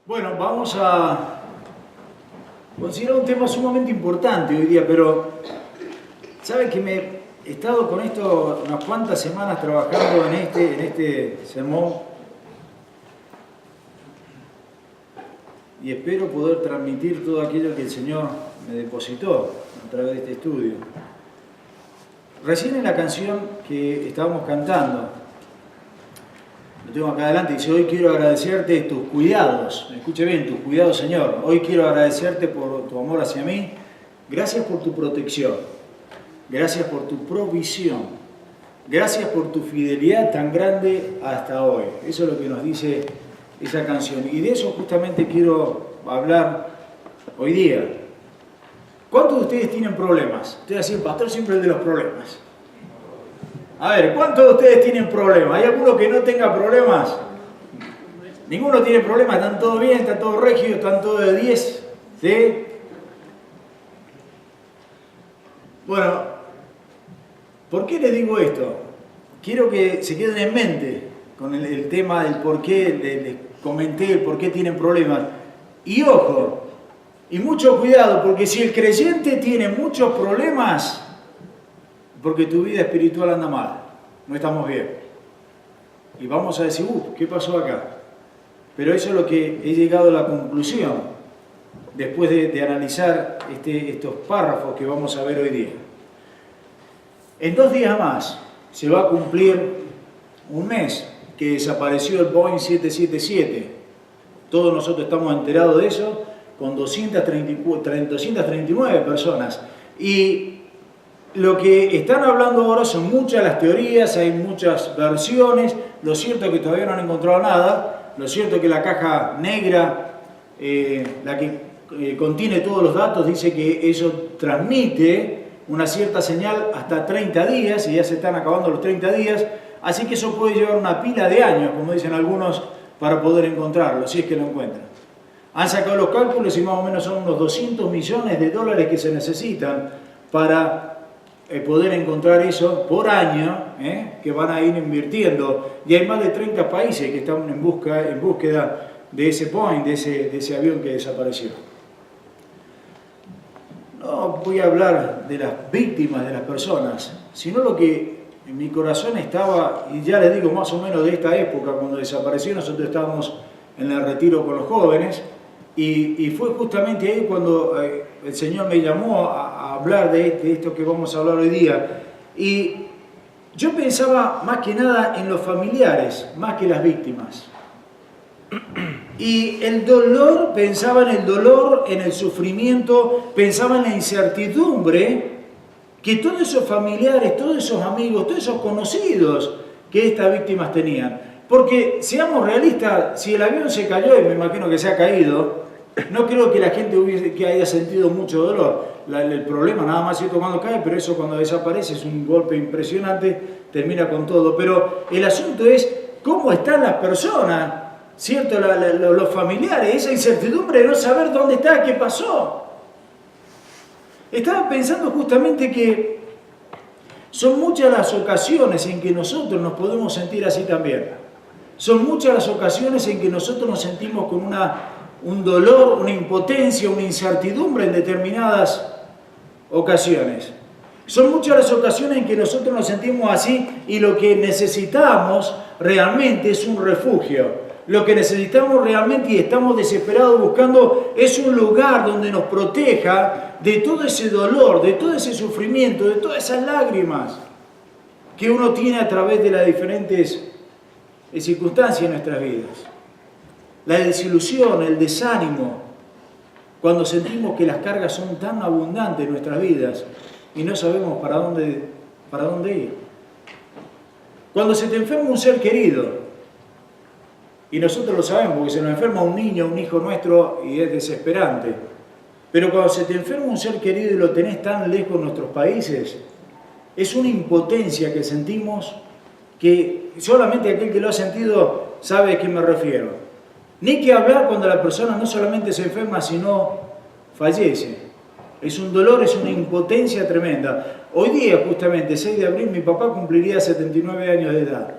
Bueno, vamos a considerar un tema sumamente importante hoy día, pero ¿saben que me he estado con esto unas cuantas semanas trabajando en este sermón? Y espero poder transmitir todo aquello que el Señor me depositó a través de este estudio. Recién en la canción que estábamos cantando, lo tengo acá adelante, dice: hoy quiero agradecerte tus cuidados. Escuche bien, tus cuidados, Señor. Hoy quiero agradecerte por tu amor hacia mí. Gracias por tu protección. Gracias por tu provisión. Gracias por tu fidelidad tan grande hasta hoy. Eso es lo que nos dice esa canción. Y de eso justamente quiero hablar hoy día. ¿Cuántos de ustedes tienen problemas? Estoy así, el pastor siempre el de los problemas. A ver, ¿cuántos de ustedes tienen problemas? ¿Hay alguno que no tenga problemas? Ninguno tiene problemas, están todos bien, están todos regios, están todos de 10. ¿Sí? Bueno, ¿por qué les digo esto? Quiero que se queden en mente con el tema del por qué, les comenté el por qué tienen problemas. Y ojo, y mucho cuidado, porque si el creyente tiene muchos problemas, porque tu vida espiritual anda mal, no estamos bien. Y vamos a decir, ¿qué pasó acá? Pero eso es lo que he llegado a la conclusión, después de analizar estos párrafos que vamos a ver hoy día. En 2 días más se va a cumplir un mes que desapareció el Boeing 777. Todos nosotros estamos enterados de eso, con 239 personas. Y lo que están hablando ahora son muchas las teorías, hay muchas versiones. Lo cierto es que todavía no han encontrado nada. Lo cierto es que la caja negra, la que contiene todos los datos, dice que eso transmite una cierta señal hasta 30 días, y ya se están acabando los 30 días. Así que eso puede llevar una pila de años, como dicen algunos, para poder encontrarlo, si es que lo encuentran. Han sacado los cálculos y más o menos son unos 200 millones de dólares que se necesitan para poder encontrar eso por año, que van a ir invirtiendo. Y hay más de 30 países que están en búsqueda de ese Boeing, de ese avión que desapareció. No voy a hablar de las víctimas, de las personas, sino lo que en mi corazón estaba, y ya les digo más o menos de esta época, cuando desapareció. Nosotros estábamos en el retiro con los jóvenes, y fue justamente ahí cuando el Señor me llamó a hablar de esto que vamos a hablar hoy día. Y yo pensaba más que nada en los familiares, más que las víctimas. Y el dolor, pensaba en el dolor, en el sufrimiento, pensaba en la incertidumbre que todos esos familiares, todos esos amigos, todos esos conocidos que estas víctimas tenían. Porque, seamos realistas, si el avión se cayó, y me imagino que se ha caído, no creo que la gente que haya sentido mucho dolor. El problema nada más es cuando cae, pero eso cuando desaparece es un golpe impresionante, termina con todo. Pero el asunto es cómo están las personas, ¿cierto? Los familiares, esa incertidumbre de no saber dónde está, qué pasó. Estaba pensando justamente que son muchas las ocasiones en que nosotros nos podemos sentir así también. Son muchas las ocasiones en que nosotros nos sentimos con un dolor, una impotencia, una incertidumbre en determinadas ocasiones. Son muchas las ocasiones en que nosotros nos sentimos así, y lo que necesitamos realmente es un refugio. Lo que necesitamos realmente, y estamos desesperados buscando, es un lugar donde nos proteja de todo ese dolor, de todo ese sufrimiento, de todas esas lágrimas que uno tiene a través de las diferentes circunstancias en nuestras vidas. La desilusión, el desánimo, cuando sentimos que las cargas son tan abundantes en nuestras vidas y no sabemos para dónde ir. Cuando se te enferma un ser querido, y nosotros lo sabemos porque se nos enferma un niño, un hijo nuestro, y es desesperante. Pero cuando se te enferma un ser querido y lo tenés tan lejos de nuestros países, es una impotencia que sentimos, que solamente aquel que lo ha sentido sabe a qué me refiero. Ni que hablar cuando la persona no solamente se enferma, sino fallece. Es un dolor, es una impotencia tremenda. Hoy día, justamente, 6 de abril, mi papá cumpliría 79 años de edad.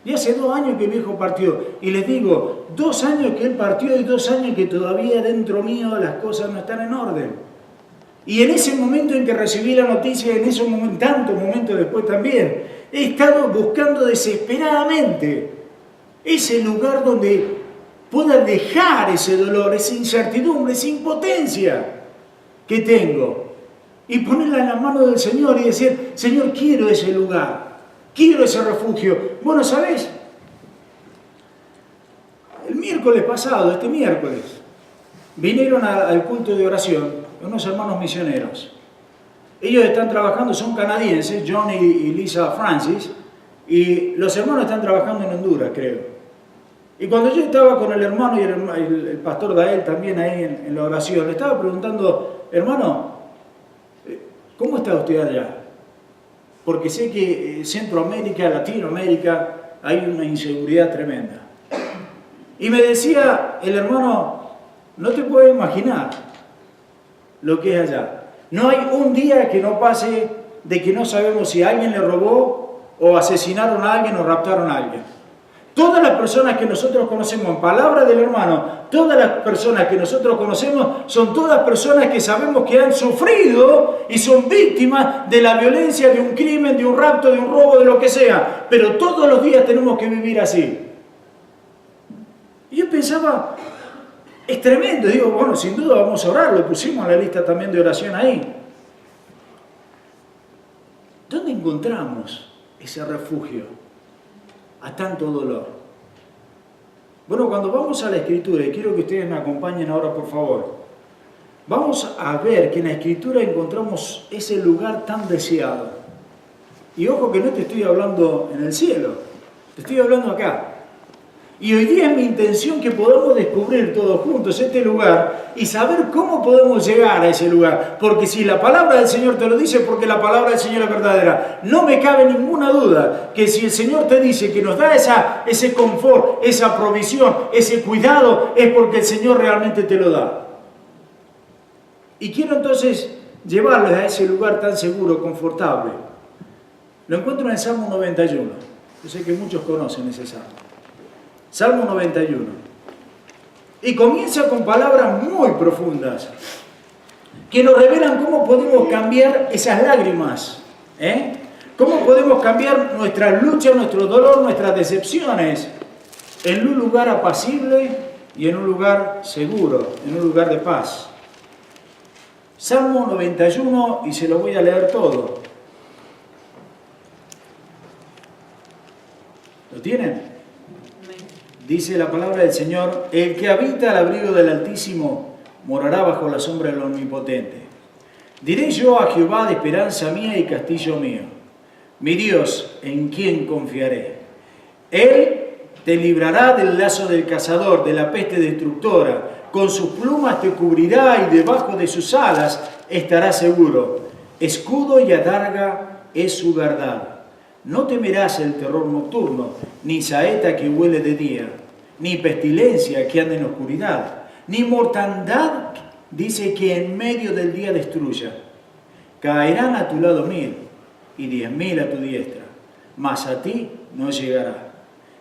Y hace 2 años que mi hijo partió. Y les digo, 2 años que él partió y 2 años que todavía dentro mío las cosas no están en orden. Y en ese momento en que recibí la noticia, en esos momentos, tantos momentos después también, he estado buscando desesperadamente ese lugar donde pueda dejar ese dolor, esa incertidumbre, esa impotencia que tengo. Y ponerla en la mano del Señor y decir, Señor, quiero ese lugar. Quiero ese refugio. Bueno, ¿sabes? El miércoles pasado, este miércoles, vinieron al culto de oración unos hermanos misioneros. Ellos están trabajando, son canadienses, John y Lisa Francis, y los hermanos están trabajando en Honduras, creo. Y cuando yo estaba con el hermano y el pastor Dael también ahí en la oración, le estaba preguntando, hermano, ¿cómo está usted allá? Porque sé que en Centroamérica, Latinoamérica, hay una inseguridad tremenda. Y me decía el hermano, no te puedes imaginar lo que es allá. No hay un día que no pase de que no sabemos si alguien le robó o asesinaron a alguien o raptaron a alguien. Todas las personas que nosotros conocemos, en palabra del hermano, todas las personas que nosotros conocemos son todas personas que sabemos que han sufrido y son víctimas de la violencia, de un crimen, de un rapto, de un robo, de lo que sea. Pero todos los días tenemos que vivir así. Y yo pensaba, es tremendo. Digo, bueno, sin duda vamos a orar, lo pusimos en la lista también de oración ahí. ¿Dónde encontramos ese refugio a tanto dolor? Bueno, cuando vamos a la Escritura, y quiero que ustedes me acompañen ahora por favor, vamos a ver que en la Escritura encontramos ese lugar tan deseado. Y ojo que no te estoy hablando en el cielo, te estoy hablando acá. Y hoy día es mi intención que podamos descubrir todos juntos este lugar y saber cómo podemos llegar a ese lugar. Porque si la palabra del Señor te lo dice, porque la palabra del Señor es verdadera. No me cabe ninguna duda que si el Señor te dice que nos da ese confort, esa provisión, ese cuidado, es porque el Señor realmente te lo da. Y quiero entonces llevarles a ese lugar tan seguro, confortable. Lo encuentro en el Salmo 91. Yo sé que muchos conocen ese Salmo. Salmo 91. Y comienza con palabras muy profundas que nos revelan cómo podemos cambiar esas lágrimas. Cómo podemos cambiar nuestras luchas, nuestro dolor, nuestras decepciones en un lugar apacible y en un lugar seguro, en un lugar de paz. Salmo 91, y se lo voy a leer todo. ¿Lo tienen? Dice la palabra del Señor, el que habita al abrigo del Altísimo morará bajo la sombra del Omnipotente. Diré yo a Jehová de esperanza mía y castillo mío, mi Dios, en quien confiaré. Él te librará del lazo del cazador, de la peste destructora, con sus plumas te cubrirá y debajo de sus alas estarás seguro. Escudo y adarga es su verdad. No temerás el terror nocturno, ni saeta que huele de día, ni pestilencia que anda en oscuridad, ni mortandad, dice, que en medio del día destruya. Caerán a tu lado 1000 y 10.000 a tu diestra, mas a ti no llegará.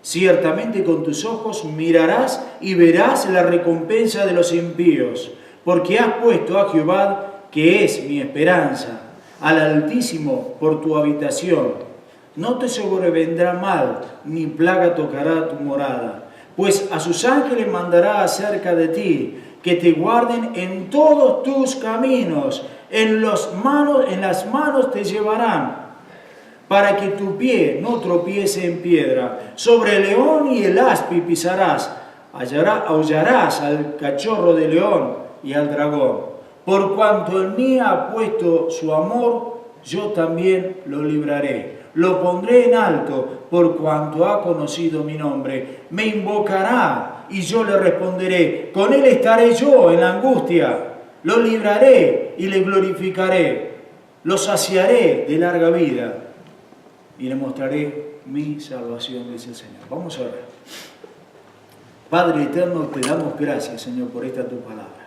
Ciertamente con tus ojos mirarás y verás la recompensa de los impíos, porque has puesto a Jehová, que es mi esperanza, al Altísimo por tu habitación. No te sobrevendrá mal, ni plaga tocará tu morada, pues a sus ángeles mandará acerca de ti, que te guarden en todos tus caminos, en las manos te llevarán, para que tu pie no tropiece en piedra. Sobre el león y el aspi pisarás, aullarás al cachorro de león y al dragón. Por cuanto en mí ha puesto su amor, yo también lo libraré. Lo pondré en alto por cuanto ha conocido mi nombre. Me invocará y yo le responderé. Con él estaré yo en la angustia. Lo libraré y le glorificaré. Lo saciaré de larga vida y le mostraré mi salvación, dice el Señor. Vamos a ver. Padre eterno, te damos gracias, Señor, por esta tu palabra.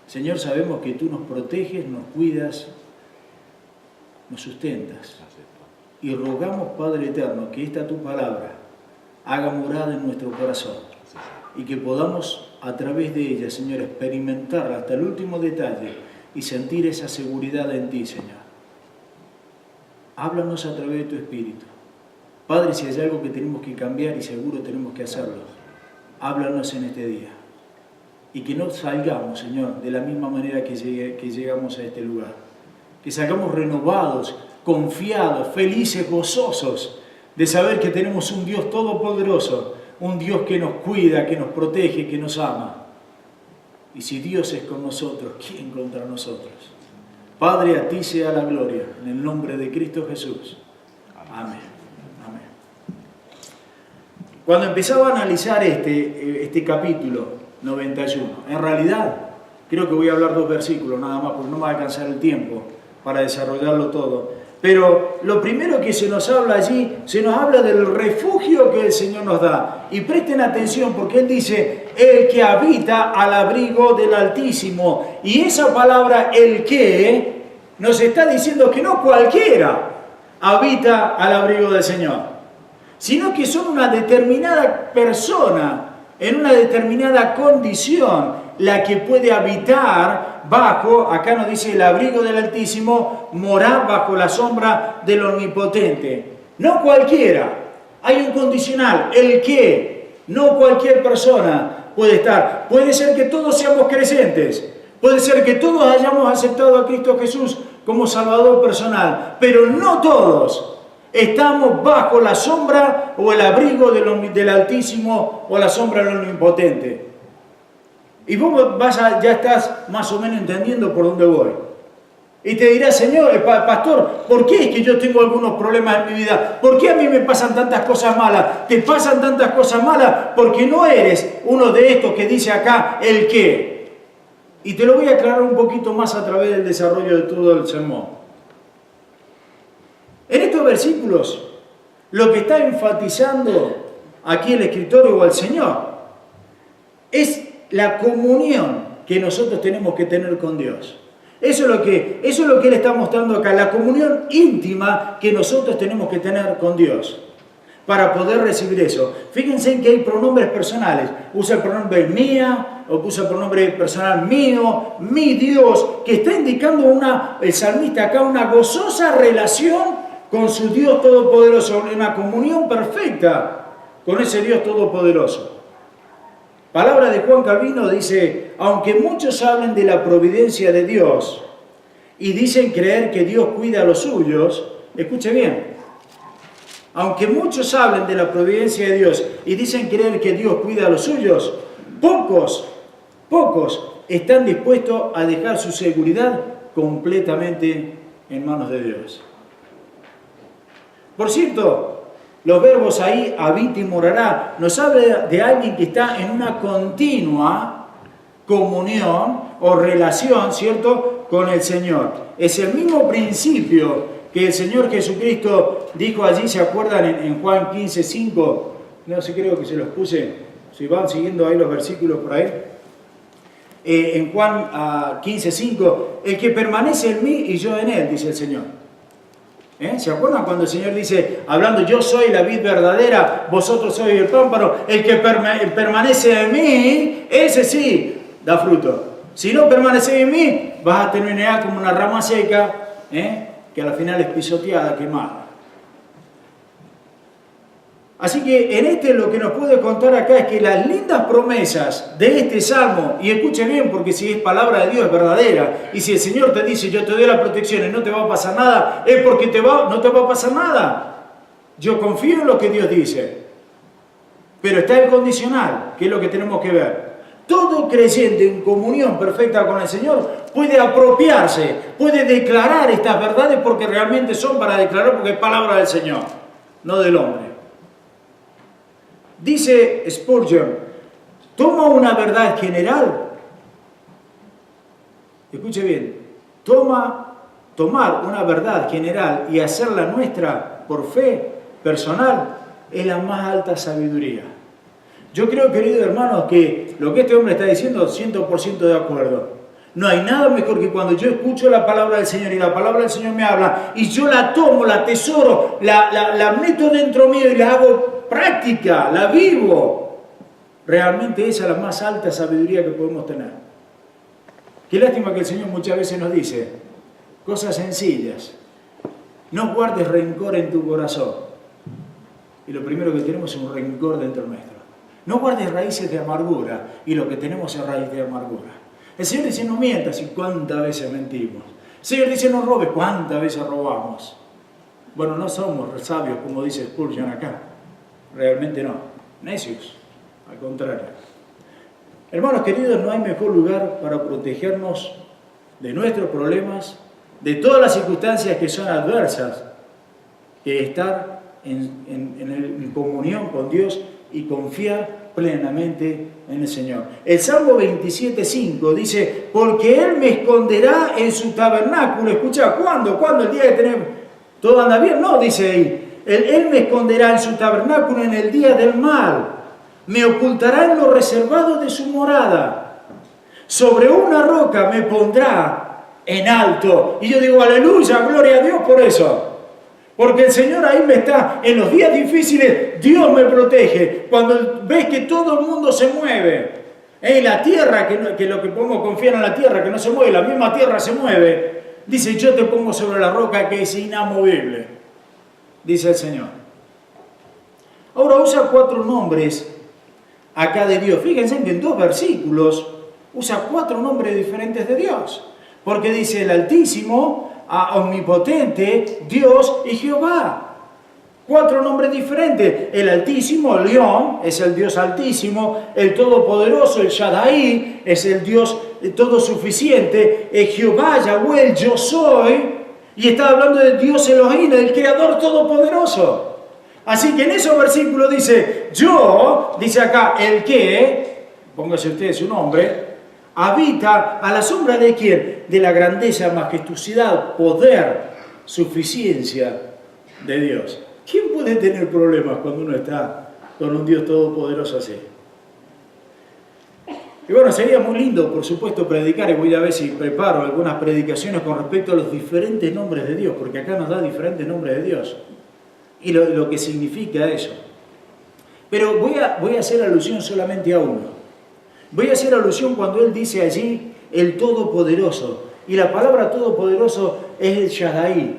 Señor, sabemos que tú nos proteges, nos cuidas, nos sustentas. Y rogamos, Padre eterno, que esta tu palabra haga morada en nuestro corazón y que podamos a través de ella, Señor, experimentarla hasta el último detalle y sentir esa seguridad en ti, Señor. Háblanos a través de tu Espíritu. Padre, si hay algo que tenemos que cambiar, y seguro tenemos que hacerlo, háblanos en este día. Y que no salgamos, Señor, de la misma manera que llegamos a este lugar. Que salgamos renovados, confiados, felices, gozosos, de saber que tenemos un Dios todopoderoso, un Dios que nos cuida, que nos protege, que nos ama. Y si Dios es con nosotros, ¿quién contra nosotros? Padre, a ti sea la gloria, en el nombre de Cristo Jesús. Amén. Amén. Cuando empezaba a analizar este capítulo 91, en realidad creo que voy a hablar 2 versículos nada más, porque no me va a alcanzar el tiempo para desarrollarlo todo. Pero lo primero que se nos habla allí, se nos habla del refugio que el Señor nos da. Y presten atención porque Él dice, el que habita al abrigo del Altísimo. Y esa palabra, el que, nos está diciendo que no cualquiera habita al abrigo del Señor, sino que son una determinada persona, en una determinada condición, la que puede habitar bajo, acá nos dice el abrigo del Altísimo, morar bajo la sombra del Omnipotente. No cualquiera, hay un condicional, el que, no cualquier persona puede estar. Puede ser que todos seamos creyentes, puede ser que todos hayamos aceptado a Cristo Jesús como Salvador personal, pero no todos estamos bajo la sombra o el abrigo del Altísimo o la sombra del Omnipotente. Y vos ya estás más o menos entendiendo por dónde voy. Y te dirás, Señor, pastor, ¿por qué es que yo tengo algunos problemas en mi vida? ¿Por qué a mí me pasan tantas cosas malas? Te pasan tantas cosas malas porque no eres uno de estos que dice acá el qué. Y te lo voy a aclarar un poquito más a través del desarrollo de todo el sermón. En estos versículos, lo que está enfatizando aquí el escritor o el Señor es la comunión que nosotros tenemos que tener con Dios. Eso es lo que Él está mostrando acá, la comunión íntima que nosotros tenemos que tener con Dios para poder recibir eso. Fíjense en que hay pronombres personales. Usa el pronombre mía, o usa el pronombre personal mío, mi Dios, que está indicando el salmista acá una gozosa relación con su Dios todopoderoso, una comunión perfecta con ese Dios todopoderoso. Palabra de Juan Calvino dice, aunque muchos hablen de la providencia de Dios y dicen creer que Dios cuida a los suyos, escuche bien, aunque muchos hablen de la providencia de Dios y dicen creer que Dios cuida a los suyos, pocos están dispuestos a dejar su seguridad completamente en manos de Dios. Por cierto, los verbos ahí, habita y morará, nos habla de alguien que está en una continua comunión o relación, ¿cierto?, con el Señor. Es el mismo principio que el Señor Jesucristo dijo allí, ¿se acuerdan en Juan 15:5? No sé, creo que se los puse, si van siguiendo ahí los versículos por ahí. En Juan 15:5, el que permanece en mí y yo en él, dice el Señor. ¿Se acuerdan cuando el Señor dice, hablando, yo soy la vid verdadera, vosotros sois el pámpano, el que permanece en mí, ese sí da fruto. Si no permanece en mí, vas a terminar como una rama seca, que al final es pisoteada, quemada. Así que lo que nos puede contar acá es que las lindas promesas de este salmo, y escuche bien porque si es palabra de Dios es verdadera, y si el Señor te dice yo te doy la protección y no te va a pasar nada, es porque no te va a pasar nada. Yo confío en lo que Dios dice, pero está el condicional, que es lo que tenemos que ver. Todo creyente en comunión perfecta con el Señor puede apropiarse, puede declarar estas verdades porque realmente son para declarar, porque es palabra del Señor, no del hombre. Dice Spurgeon, toma una verdad general, escuche bien, tomar una verdad general y hacerla nuestra por fe personal es la más alta sabiduría. Yo creo, queridos hermanos, que lo que este hombre está diciendo, 100% de acuerdo. No hay nada mejor que cuando yo escucho la palabra del Señor y la palabra del Señor me habla y yo la tomo, la atesoro, la meto dentro mío y la hago práctica, la vivo. Realmente esa es la más alta sabiduría que podemos tener. Qué lástima que el Señor muchas veces nos dice cosas sencillas. No guardes rencor en tu corazón. Y lo primero que tenemos es un rencor dentro nuestro. No guardes raíces de amargura. Y lo que tenemos es raíz de amargura. El Señor dice, no mientas. ¿Y cuántas veces mentimos? El Señor dice, no robes. ¿Cuántas veces robamos? Bueno, no somos sabios, como dice Spurgeon acá. Realmente no. Necios. Al contrario. Hermanos queridos, no hay mejor lugar para protegernos de nuestros problemas, de todas las circunstancias que son adversas, que estar en comunión con Dios y confiar plenamente en el Señor. El Salmo 27:5 dice, porque Él me esconderá en su tabernáculo. Escucha, ¿cuándo? ¿Cuándo? El día que tenemos... ¿Todo anda bien? No, dice ahí. Él me esconderá en su tabernáculo en el día del mal. Me ocultará en lo reservado de su morada. Sobre una roca me pondrá en alto. Y yo digo, aleluya, gloria a Dios por eso. Porque el Señor ahí me está, en los días difíciles, Dios me protege. Cuando ves que todo el mundo se mueve, la tierra, que lo que podemos confiar en la tierra, que no se mueve, la misma tierra se mueve, dice, yo te pongo sobre la roca que es inamovible, dice el Señor. Ahora usa 4 nombres acá de Dios. Fíjense que en 2 versículos usa 4 nombres diferentes de Dios. Porque dice el Altísimo, Omnipotente, Dios y Jehová. 4 nombres diferentes. El Altísimo, el León, es el Dios Altísimo. El Todopoderoso, el Shaddai, es el Dios todo suficiente. El Jehová, Yahweh, el Yo Soy. Y está hablando de Dios Elohim, el Creador Todopoderoso. Así que en esos versículos dice, yo, dice acá, el que, póngase usted su nombre, habita a la sombra de ¿quién? De la grandeza, majestuosidad, poder, suficiencia de Dios. ¿Quién puede tener problemas cuando uno está con un Dios todopoderoso así? Y bueno, sería muy lindo, por supuesto, predicar, y voy a ver si preparo algunas predicaciones con respecto a los diferentes nombres de Dios, porque acá nos da diferentes nombres de Dios, y lo que significa eso. Pero voy a hacer alusión solamente a uno. Voy a hacer alusión cuando Él dice allí, el Todopoderoso, y la palabra Todopoderoso es el Shaddai,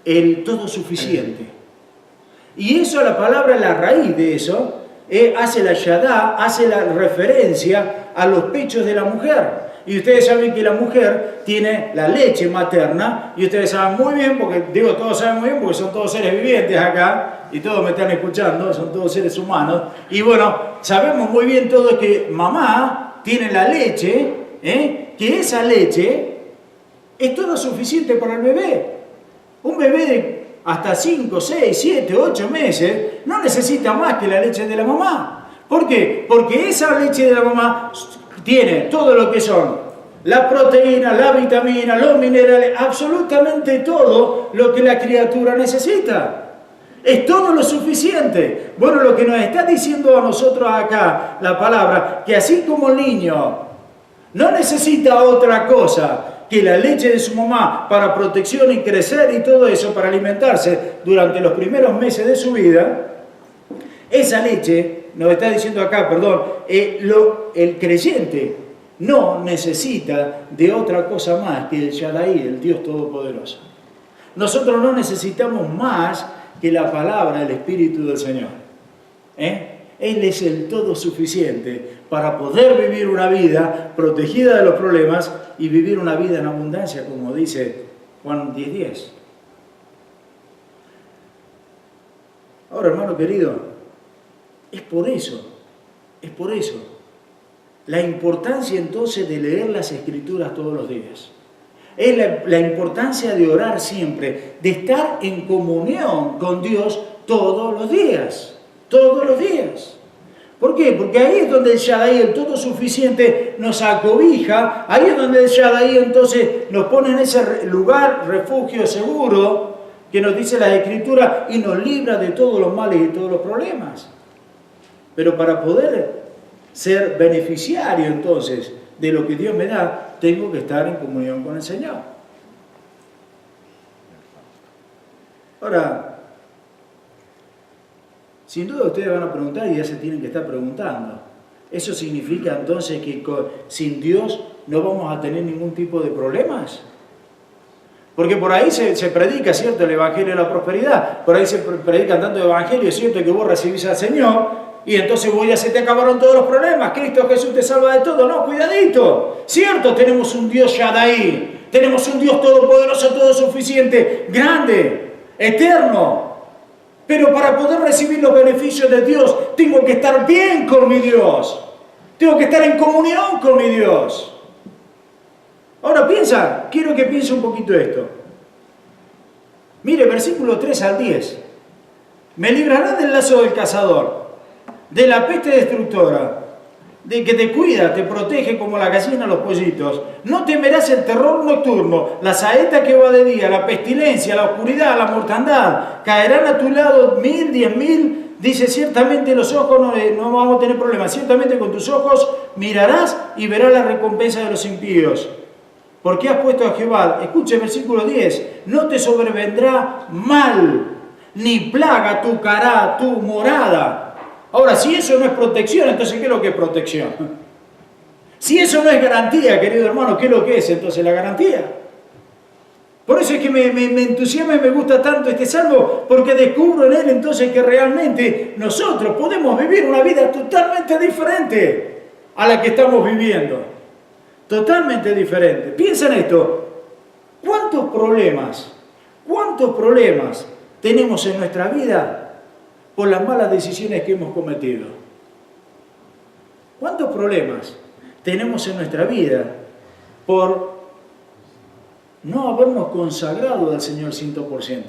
el Todo Suficiente. Y eso, la palabra, la raíz de eso, hace la Shaddai, hace la referencia a los pechos de la mujer. Y ustedes saben que la mujer tiene la leche materna, y ustedes saben muy bien, porque digo todos saben muy bien, porque son todos seres vivientes acá, y todos me están escuchando, son todos seres humanos. Y bueno, sabemos muy bien todos que mamá tiene la leche, que esa leche es todo suficiente para el bebé. Un bebé de hasta 5, 6, 7, 8 meses no necesita más que la leche de la mamá. ¿Por qué? Porque esa leche de la mamá tiene todo lo que son la proteína, la vitamina, los minerales, absolutamente todo lo que la criatura necesita. Es todo lo suficiente. Bueno, lo que nos está diciendo a nosotros acá la palabra, que así como el niño no necesita otra cosa que la leche de su mamá para protección y crecer y todo eso, para alimentarse durante los primeros meses de su vida, esa leche, nos está diciendo acá, el creyente no necesita de otra cosa más que el Shaddai, el Dios Todopoderoso. Nosotros no necesitamos más que la palabra del Espíritu del Señor. Él es el todo suficiente para poder vivir una vida protegida de los problemas y vivir una vida en abundancia, como dice Juan 10:10. Ahora, hermano querido, es por eso la importancia entonces de leer las Escrituras todos los días. Es la importancia de orar siempre, de estar en comunión con Dios todos los días. Todos los días. ¿Por qué? Porque ahí es donde el Shaddai, el todo suficiente, nos acobija. Ahí es donde el Shaddai entonces nos pone en ese lugar, refugio seguro, que nos dice la Escritura, y nos libra de todos los males y todos los problemas. Pero para poder ser beneficiario entonces de lo que Dios me da, tengo que estar en comunión con el Señor. Ahora, sin duda ustedes van a preguntar y ya se tienen que estar preguntando. ¿Eso significa entonces que sin Dios no vamos a tener ningún tipo de problemas? Porque por ahí se predica, ¿cierto?, el Evangelio de la prosperidad. Por ahí se predican tanto Evangelio, ¿cierto?, que vos recibís al Señor y entonces ya se te acabaron todos los problemas. Cristo Jesús te salva de todo. No, cuidadito. Cierto, tenemos un Dios Shaddai. Tenemos un Dios todopoderoso, todo suficiente, grande, eterno. Pero para poder recibir los beneficios de Dios, tengo que estar bien con mi Dios. Tengo que estar en comunión con mi Dios. Ahora quiero que piense un poquito esto. Mire, versículo 3 al 10. Me librarás del lazo del cazador, de la peste destructora, de que te cuida, te protege como la gallina a los pollitos. No temerás el terror nocturno, la saeta que va de día, la pestilencia, la oscuridad, la mortandad. Caerán a tu lado 1000, 10.000. Dice, ciertamente los ojos no vamos a tener problemas. Ciertamente con tus ojos mirarás y verás la recompensa de los impíos. Porque has puesto a Jehová, escuche el versículo 10, no te sobrevendrá mal, ni plaga tocará tu morada. Ahora, si eso no es protección, entonces ¿qué es lo que es protección? Si eso no es garantía, querido hermano, ¿qué es lo que es entonces la garantía? Por eso es que me entusiasma y me gusta tanto este salmo, porque descubro en él entonces que realmente nosotros podemos vivir una vida totalmente diferente a la que estamos viviendo. Totalmente diferente. Piensa en esto. ¿Cuántos problemas tenemos en nuestra vida por las malas decisiones que hemos cometido? ¿Cuántos problemas tenemos en nuestra vida por no habernos consagrado al Señor 100%?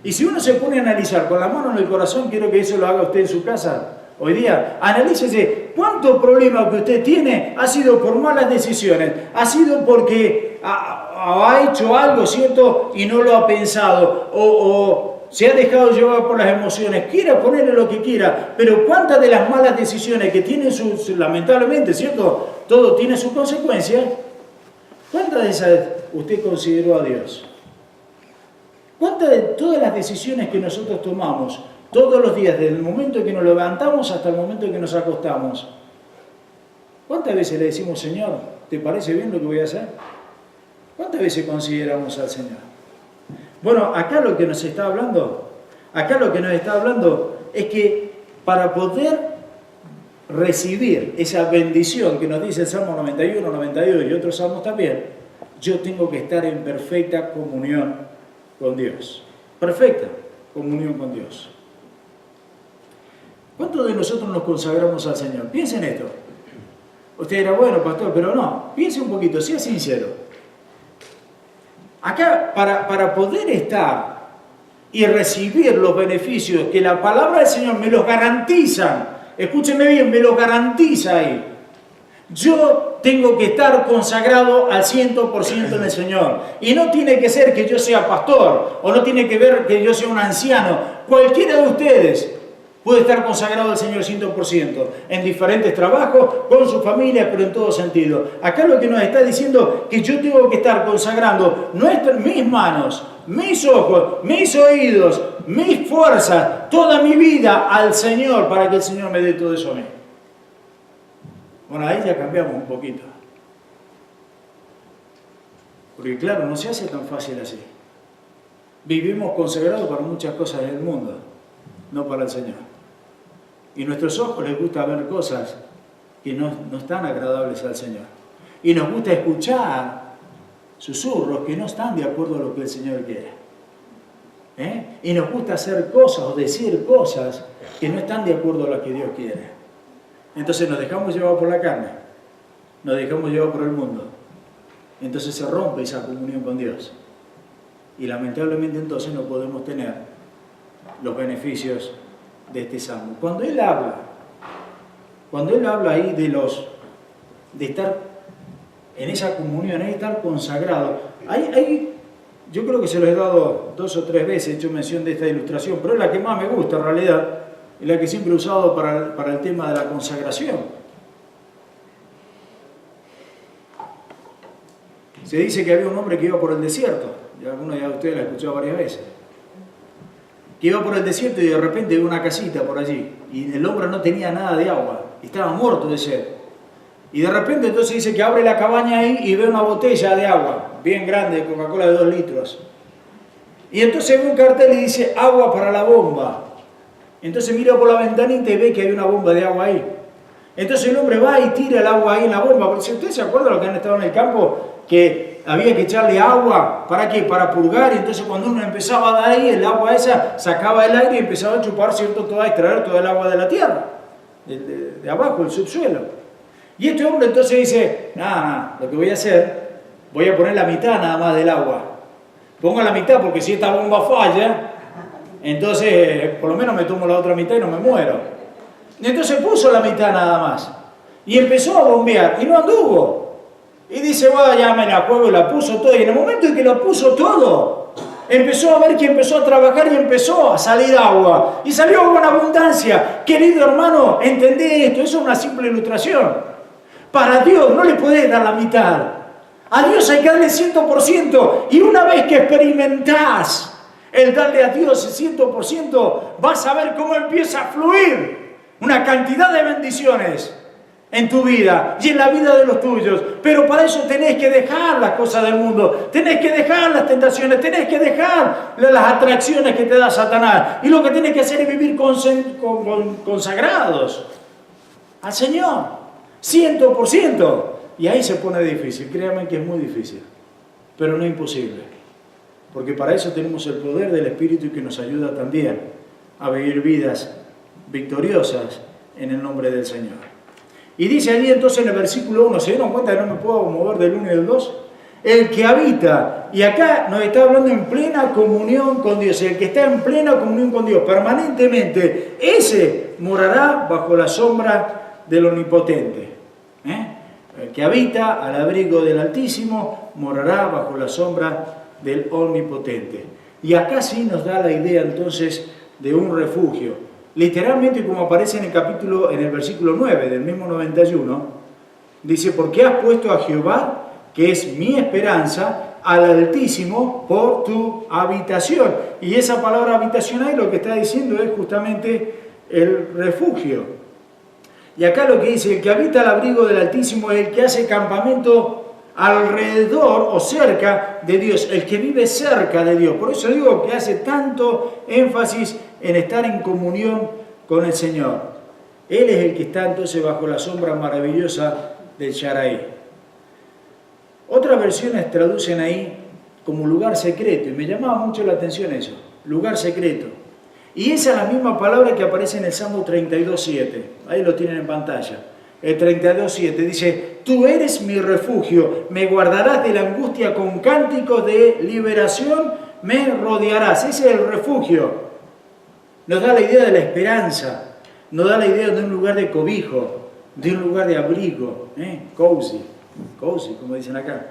Y si uno se pone a analizar con la mano en el corazón, quiero que eso lo haga usted en su casa hoy día, analícese cuántos problemas que usted tiene ha sido por malas decisiones, ha sido porque ha hecho algo, ¿cierto?, y no lo ha pensado, o se ha dejado llevar por las emociones, quiera ponerle lo que quiera, pero cuántas de las malas decisiones que tienen lamentablemente, ¿cierto?, todo tiene sus consecuencias, ¿cuántas de esas usted consideró a Dios? ¿Cuántas de todas las decisiones que nosotros tomamos todos los días, desde el momento en que nos levantamos hasta el momento en que nos acostamos, cuántas veces le decimos, Señor, ¿te parece bien lo que voy a hacer? ¿Cuántas veces consideramos al Señor? Bueno, acá lo que nos está hablando es que para poder recibir esa bendición que nos dice el Salmo 91, 92 y otros salmos también, yo tengo que estar en perfecta comunión con Dios. Perfecta comunión con Dios. ¿Cuántos de nosotros nos consagramos al Señor? Piensen esto. Usted dirá, bueno, pastor, pero no. Piense un poquito, sea sincero. Acá, para poder estar y recibir los beneficios que la palabra del Señor me los garantiza, escúcheme bien, me los garantiza ahí. Yo tengo que estar consagrado al 100% en el Señor. Y no tiene que ser que yo sea pastor, o no tiene que ver que yo sea un anciano. Cualquiera de ustedes puede estar consagrado al Señor 100%, en diferentes trabajos, con su familia, pero en todo sentido. Acá lo que nos está diciendo es que yo tengo que estar consagrando mis manos, mis ojos, mis oídos, mis fuerzas, toda mi vida al Señor, para que el Señor me dé todo eso a mí. Bueno, ahí ya cambiamos un poquito. Porque claro, no se hace tan fácil así. Vivimos consagrados para muchas cosas del mundo, no para el Señor. Y nuestros ojos les gusta ver cosas que no están agradables al Señor. Y nos gusta escuchar susurros que no están de acuerdo a lo que el Señor quiere. Y nos gusta hacer cosas o decir cosas que no están de acuerdo a lo que Dios quiere. Entonces nos dejamos llevar por la carne, nos dejamos llevar por el mundo. Entonces se rompe esa comunión con Dios. Y lamentablemente entonces no podemos tener los beneficios de este salmo. Cuando él habla ahí de estar en esa comunión, de estar consagrado, yo creo que se lo he dado 2 o 3 veces, he hecho mención de esta ilustración, pero es la que más me gusta en realidad, es la que siempre he usado para el tema de la consagración. Se dice que había un hombre que iba por el desierto, y alguno de ustedes lo ha escuchado varias veces, que iba por el desierto y de repente ve una casita por allí, y el hombre no tenía nada de agua, estaba muerto de sed. Y de repente entonces dice que abre la cabaña ahí y ve una botella de agua, bien grande, de Coca-Cola de 2 litros. Y entonces ve un cartel y dice, agua para la bomba. Entonces mira por la ventanita y ve que hay una bomba de agua ahí. Entonces el hombre va y tira el agua ahí en la bomba. Porque si ustedes se acuerdan de lo que han estado en el campo, que había que echarle agua, ¿para qué? Para purgar. Y entonces cuando uno empezaba a dar ahí, el agua esa sacaba el aire y empezaba a chupar, ¿cierto? A extraer toda el agua de la tierra, de abajo, del subsuelo. Y este hombre entonces dice, nada, lo que voy a hacer, voy a poner la mitad nada más del agua. Pongo la mitad porque si esta bomba falla, entonces por lo menos me tomo la otra mitad y no me muero. Y entonces puso la mitad nada más. Y empezó a bombear y no anduvo. Y dice, bueno, ya me la juego y la puso todo. Y en el momento en que lo puso todo, empezó a ver que empezó a trabajar y empezó a salir agua. Y salió agua en abundancia. Querido hermano, entendé esto, eso es una simple ilustración. Para Dios no le podés dar la mitad. A Dios hay que darle 100%. Y una vez que experimentás el darle a Dios el 100%, vas a ver cómo empieza a fluir una cantidad de bendiciones en tu vida y en la vida de los tuyos. Pero para eso tenés que dejar las cosas del mundo, tenés que dejar las tentaciones, tenés que dejar las atracciones que te da Satanás. Y lo que tenés que hacer es vivir consagrados al Señor. 100%. Y ahí se pone difícil. Créanme que es muy difícil, pero no imposible. Porque para eso tenemos el poder del Espíritu y que nos ayuda también a vivir vidas victoriosas en el nombre del Señor. Y dice allí entonces en el versículo 1, ¿se dieron cuenta que no me puedo mover del 1 y del 2? El que habita, y acá nos está hablando en plena comunión con Dios, el que está en plena comunión con Dios permanentemente, ese morará bajo la sombra del Omnipotente. El que habita al abrigo del Altísimo morará bajo la sombra del Omnipotente. Y acá sí nos da la idea entonces de un refugio. Literalmente, como aparece en el versículo 9 del mismo 91, dice, porque has puesto a Jehová, que es mi esperanza, al Altísimo por tu habitación. Y esa palabra habitación ahí lo que está diciendo es justamente el refugio. Y acá lo que dice, el que habita al abrigo del Altísimo es el que hace campamento alrededor o cerca de Dios, el que vive cerca de Dios. Por eso digo que hace tanto énfasis en estar en comunión con el Señor. Él es el que está entonces bajo la sombra maravillosa del Shaddai. Otras versiones traducen ahí como lugar secreto, y me llamaba mucho la atención eso, lugar secreto. Y esa es la misma palabra que aparece en el Salmo 32.7. Ahí lo tienen en pantalla. El 32.7 dice, tú eres mi refugio, me guardarás de la angustia con cánticos de liberación, me rodearás. Ese es el refugio. Nos da la idea de la esperanza, nos da la idea de un lugar de cobijo, de un lugar de abrigo, cozy, como dicen acá.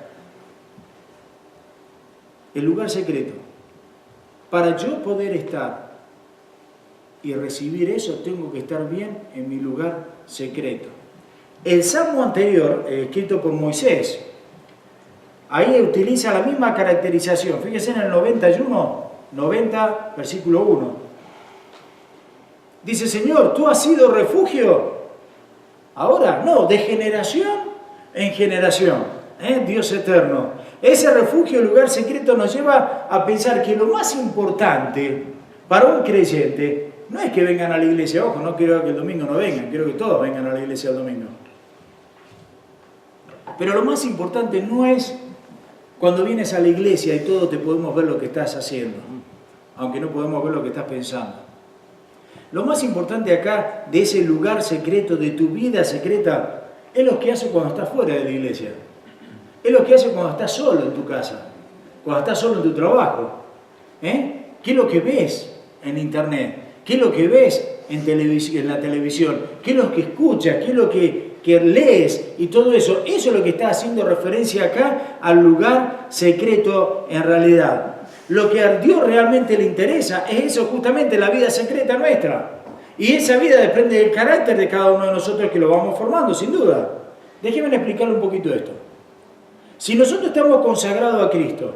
El lugar secreto. Para yo poder estar y recibir eso, tengo que estar bien en mi lugar secreto. El salmo anterior, escrito por Moisés, ahí utiliza la misma caracterización. Fíjense en el 90, versículo 1. Dice, Señor, tú has sido refugio. Ahora, no, de generación en generación. Dios eterno. Ese refugio, el lugar secreto, nos lleva a pensar que lo más importante para un creyente no es que vengan a la iglesia. Ojo, no quiero que el domingo no vengan, quiero que todos vengan a la iglesia el domingo. Pero lo más importante no es cuando vienes a la iglesia y todos te podemos ver lo que estás haciendo, aunque no podemos ver lo que estás pensando. Lo más importante acá de ese lugar secreto, de tu vida secreta, es lo que haces cuando estás fuera de la iglesia. Es lo que haces cuando estás solo en tu casa, cuando estás solo en tu trabajo. ¿Qué es lo que ves en internet? ¿Qué es lo que ves en la televisión? ¿Qué es lo que escuchas? ¿Qué es lo que lees? Y todo eso. Eso es lo que está haciendo referencia acá al lugar secreto en realidad. Lo que a Dios realmente le interesa es eso, justamente la vida secreta nuestra. Y esa vida depende del carácter de cada uno de nosotros que lo vamos formando, sin duda. Déjenme explicarle un poquito esto. Si nosotros estamos consagrados a Cristo,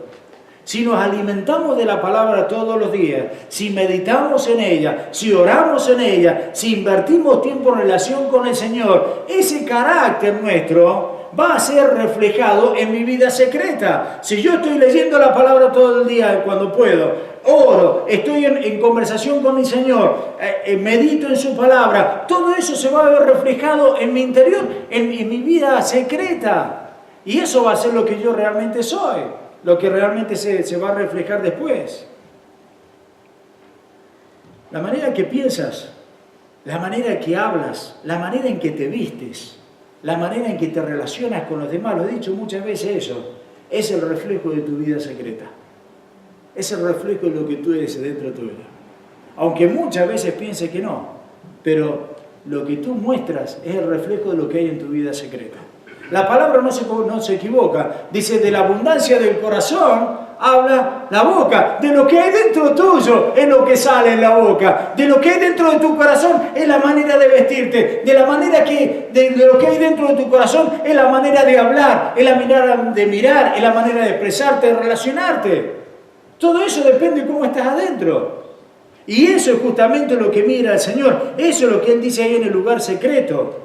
si nos alimentamos de la palabra todos los días, si meditamos en ella, si oramos en ella, si invertimos tiempo en relación con el Señor, ese carácter nuestro va a ser reflejado en mi vida secreta. Si yo estoy leyendo la palabra todo el día cuando puedo, oro, estoy en conversación con mi Señor, medito en su palabra, todo eso se va a ver reflejado en mi interior, en mi vida secreta. Y eso va a ser lo que yo realmente soy, lo que realmente se va a reflejar después. La manera que piensas, la manera que hablas, la manera en que te vistes, la manera en que te relacionas con los demás, lo he dicho muchas veces eso, es el reflejo de tu vida secreta. Es el reflejo de lo que tú eres dentro tuyo. Aunque muchas veces pienses que no, pero lo que tú muestras es el reflejo de lo que hay en tu vida secreta. La palabra no se equivoca. Dice, de la abundancia del corazón habla la boca. De lo que hay dentro tuyo es lo que sale en la boca. De lo que hay dentro de tu corazón es la manera de vestirte. De lo que hay dentro de tu corazón es la manera de hablar, es la manera de mirar, es la manera de expresarte, de relacionarte. Todo eso depende de cómo estás adentro. Y eso es justamente lo que mira el Señor. Eso es lo que Él dice ahí en el lugar secreto.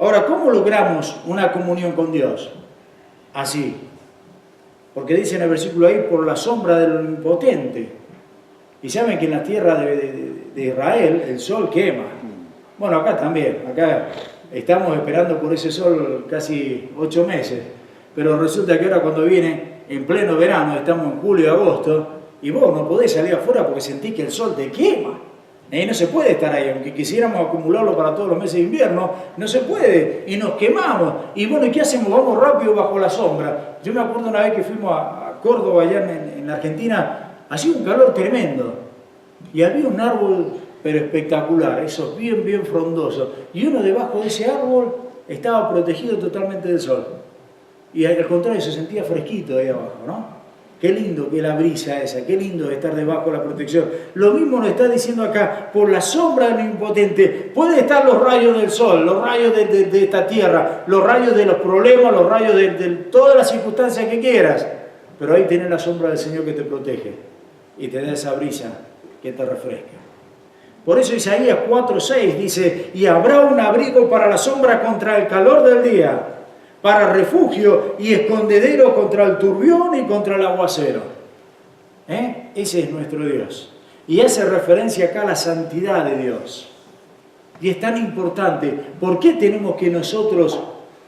Ahora, ¿cómo logramos una comunión con Dios? Así. Porque dice en el versículo ahí, por la sombra del Omnipotente. Y saben que en la tierra de Israel el sol quema. Bueno, acá también. Acá estamos esperando por ese sol casi 8 meses. Pero resulta que ahora cuando viene en pleno verano, estamos en julio y agosto, y vos no podés salir afuera porque sentís que el sol te quema. Y no se puede estar ahí, aunque quisiéramos acumularlo para todos los meses de invierno, no se puede, y nos quemamos. Y bueno, ¿y qué hacemos? Vamos rápido bajo la sombra. Yo me acuerdo una vez que fuimos a Córdoba, allá en la Argentina, hacía un calor tremendo, y había un árbol, pero espectacular, esos bien frondosos, y uno debajo de ese árbol estaba protegido totalmente del sol. Y al contrario, se sentía fresquito ahí abajo, ¿no? Qué lindo que la brisa esa, qué lindo estar debajo de la protección. Lo mismo nos está diciendo acá, por la sombra del Omnipotente. Pueden estar los rayos del sol, los rayos de esta tierra, los rayos de los problemas, los rayos de todas las circunstancias que quieras. Pero ahí tenés la sombra del Señor que te protege y te da esa brisa que te refresca. Por eso Isaías 4:6 dice, y habrá un abrigo para la sombra contra el calor del día, para refugio y escondedero contra el turbión y contra el aguacero. Ese es nuestro Dios. Y hace referencia acá a la santidad de Dios. Y es tan importante. ¿Por qué tenemos que nosotros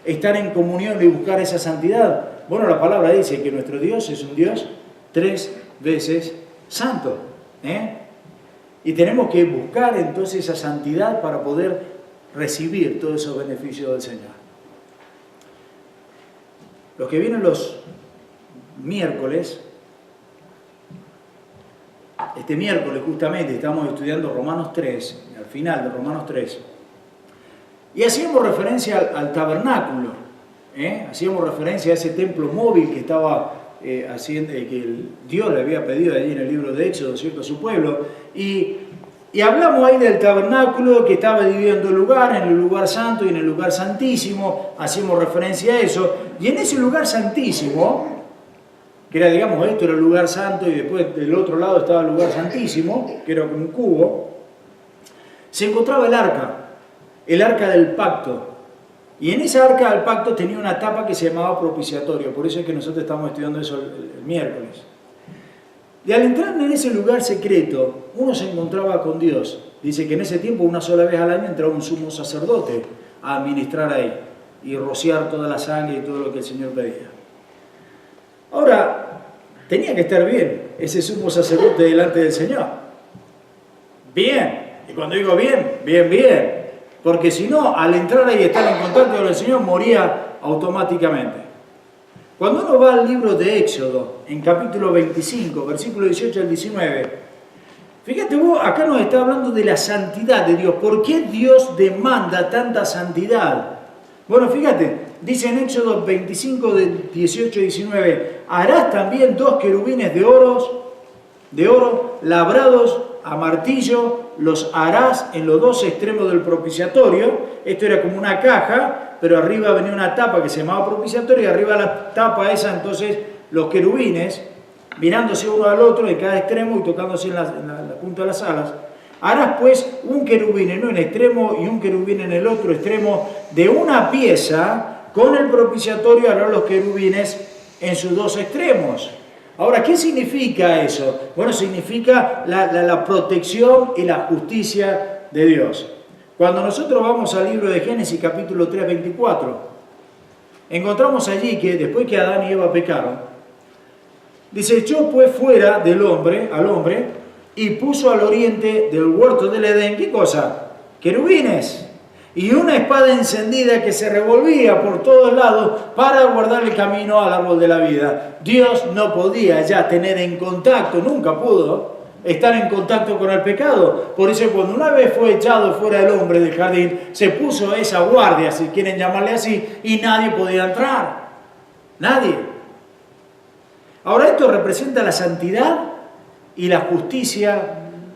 estar en comunión y buscar esa santidad? Bueno, la palabra dice que nuestro Dios es un Dios 3 veces santo. Y tenemos que buscar entonces esa santidad para poder recibir todos esos beneficios del Señor. Los que vienen los miércoles, este miércoles justamente estamos estudiando Romanos 3, al final de Romanos 3, y hacíamos referencia al tabernáculo, hacíamos referencia a ese templo móvil que estaba haciendo, que Dios le había pedido allí en el libro de Éxodo, ¿cierto?, a su pueblo, y hablamos ahí del tabernáculo que estaba dividido en 2 lugares, en el lugar santo y en el lugar santísimo, hacemos referencia a eso, y en ese lugar santísimo, que era, digamos, esto era el lugar santo y después del otro lado estaba el lugar santísimo, que era como un cubo, se encontraba el arca del pacto, y en esa arca del pacto tenía una tapa que se llamaba propiciatorio, por eso es que nosotros estamos estudiando eso el miércoles. Y al entrar en ese lugar secreto, uno se encontraba con Dios. Dice que en ese tiempo, una sola vez al año, entraba un sumo sacerdote a administrar ahí y rociar toda la sangre y todo lo que el Señor pedía. Ahora, tenía que estar bien ese sumo sacerdote delante del Señor. Bien. Y cuando digo bien. Porque si no, al entrar ahí y estar en contacto con el Señor, moría automáticamente. Cuando uno va al libro de Éxodo, en capítulo 25, versículo 18 al 19, fíjate vos, acá nos está hablando de la santidad de Dios. ¿Por qué Dios demanda tanta santidad? Bueno, fíjate, dice en Éxodo 25, de 18 y 19, harás también 2 querubines de oro de oro, labrados a martillo, los harás en los dos extremos del propiciatorio. Esto era como una caja, pero arriba venía una tapa que se llamaba propiciatorio, y arriba la tapa esa, entonces los querubines, mirándose uno al otro de cada extremo y tocándose en la punta de las alas. Harás pues un querubín en un extremo y un querubín en el otro extremo de una pieza. Con el propiciatorio harán los querubines en sus dos extremos. Ahora, ¿qué significa eso? Bueno, significa la protección y la justicia de Dios. Cuando nosotros vamos al libro de Génesis capítulo 3, 24, encontramos allí que después que Adán y Eva pecaron, dice: echó pues fuera al hombre, y puso al oriente del huerto del Edén, ¿qué cosa? Querubines. Y una espada encendida que se revolvía por todos lados para guardar el camino al árbol de la vida. Dios no podía ya tener en contacto, nunca pudo estar en contacto con el pecado. Por eso cuando una vez fue echado fuera el hombre del jardín, se puso esa guardia, si quieren llamarle así, y nadie podía entrar. Nadie. Ahora esto representa la santidad y la justicia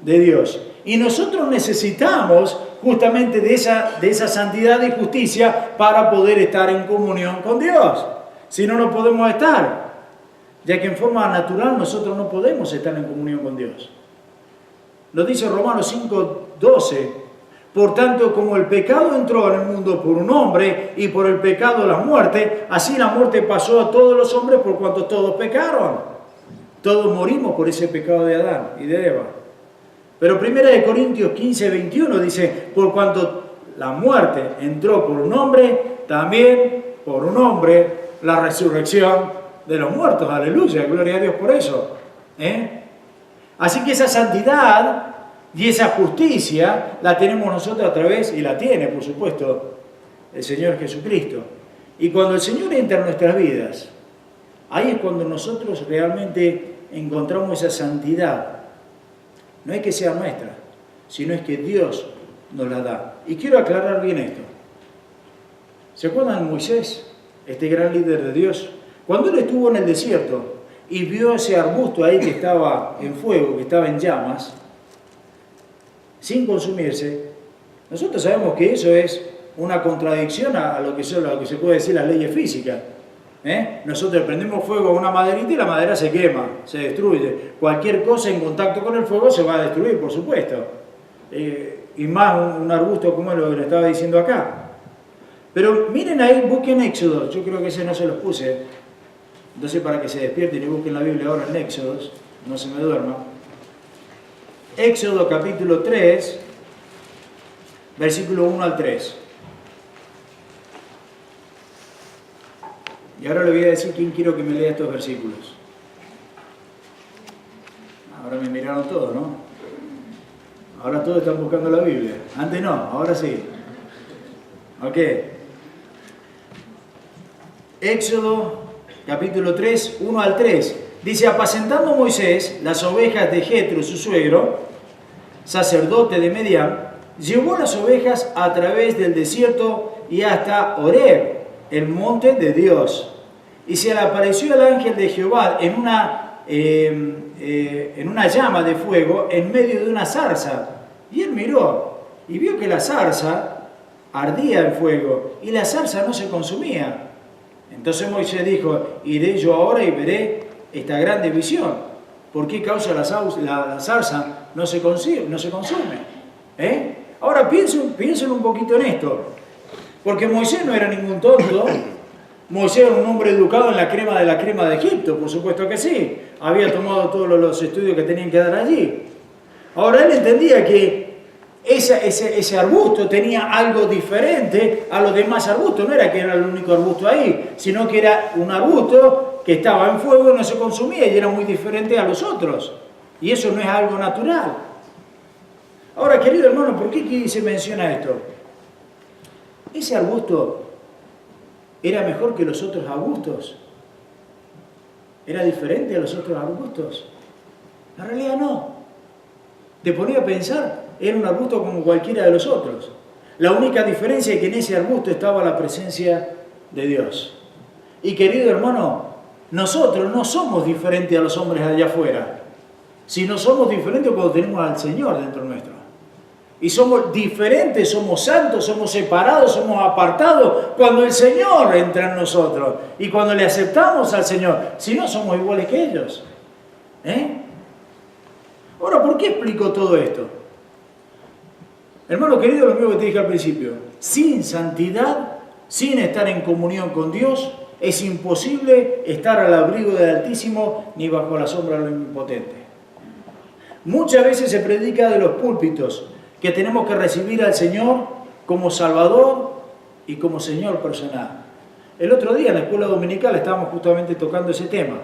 de Dios. Y nosotros necesitamos justamente de esa santidad y justicia para poder estar en comunión con Dios. Si no, no podemos estar, ya que en forma natural nosotros no podemos estar en comunión con Dios. Lo dice Romanos 5:12. Por tanto, como el pecado entró en el mundo por un hombre, y por el pecado la muerte, así la muerte pasó a todos los hombres por cuanto todos pecaron. Todos morimos por ese pecado de Adán y de Eva. Pero 1 Corintios 15, 21 dice: por cuanto la muerte entró por un hombre, también por un hombre la resurrección de los muertos. Aleluya, gloria a Dios por eso. Así que esa santidad y esa justicia la tenemos nosotros a través, y la tiene, por supuesto, el Señor Jesucristo. Y cuando el Señor entra en nuestras vidas, ahí es cuando nosotros realmente encontramos esa santidad. No es que sea nuestra, sino es que Dios nos la da. Y quiero aclarar bien esto. ¿Se acuerdan de Moisés, este gran líder de Dios? Cuando él estuvo en el desierto y vio ese arbusto ahí que estaba en fuego, que estaba en llamas, sin consumirse, nosotros sabemos que eso es una contradicción a lo que se puede decir las leyes físicas. Nosotros prendemos fuego a una maderita y la madera se quema, se destruye. Cualquier cosa en contacto con el fuego se va a destruir, por supuesto. Y más un arbusto como lo que le estaba diciendo acá. Pero miren ahí, busquen Éxodo. Yo creo que ese no se los puse. Entonces, para que se despierten y busquen la Biblia ahora en Éxodo, no se me duerma. Éxodo capítulo 3, versículo 1 al 3. Y ahora le voy a decir quién quiero que me lea estos versículos. Ahora me miraron todos, ¿no? Ahora todos están buscando la Biblia. Antes no, ahora sí. Ok. Éxodo capítulo 3, 1 al 3. Dice: apacentando Moisés las ovejas de Jetro, su suegro, sacerdote de Medián, llevó las ovejas a través del desierto y hasta Horeb, el monte de Dios. Y se le apareció el ángel de Jehová en una llama de fuego en medio de una zarza. Y él miró y vio que la zarza ardía en fuego y la zarza no se consumía. Entonces Moisés dijo: iré yo ahora y veré esta grande visión. ¿Por qué causa la zarza no se consume? Ahora piensen un poquito en esto. Porque Moisés no era ningún tonto. Moisés era un hombre educado en la crema de Egipto, por supuesto que sí. Había tomado todos los estudios que tenían que dar allí. Ahora él entendía que ese arbusto tenía algo diferente a los demás arbustos. No era que era el único arbusto ahí, sino que era un arbusto que estaba en fuego y no se consumía y era muy diferente a los otros. Y eso no es algo natural. Ahora, querido hermano, ¿por qué se menciona esto? ¿Ese arbusto era mejor que los otros arbustos? ¿Era diferente a los otros arbustos? En realidad no. Te ponía a pensar, era un arbusto como cualquiera de los otros. La única diferencia es que en ese arbusto estaba la presencia de Dios. Y querido hermano, nosotros no somos diferentes a los hombres allá afuera. Si no somos diferentes cuando tenemos al Señor dentro nuestro. Y somos diferentes, somos santos, somos separados, somos apartados cuando el Señor entra en nosotros y cuando le aceptamos al Señor. Si no, somos iguales que ellos. Ahora, ¿por qué explico todo esto? Hermano querido, lo mismo que te dije al principio. Sin santidad, sin estar en comunión con Dios, es imposible estar al abrigo del Altísimo ni bajo la sombra del Omnipotente. Muchas veces se predica de los púlpitos que tenemos que recibir al Señor como Salvador y como Señor personal. El otro día en la escuela dominical estábamos justamente tocando ese tema.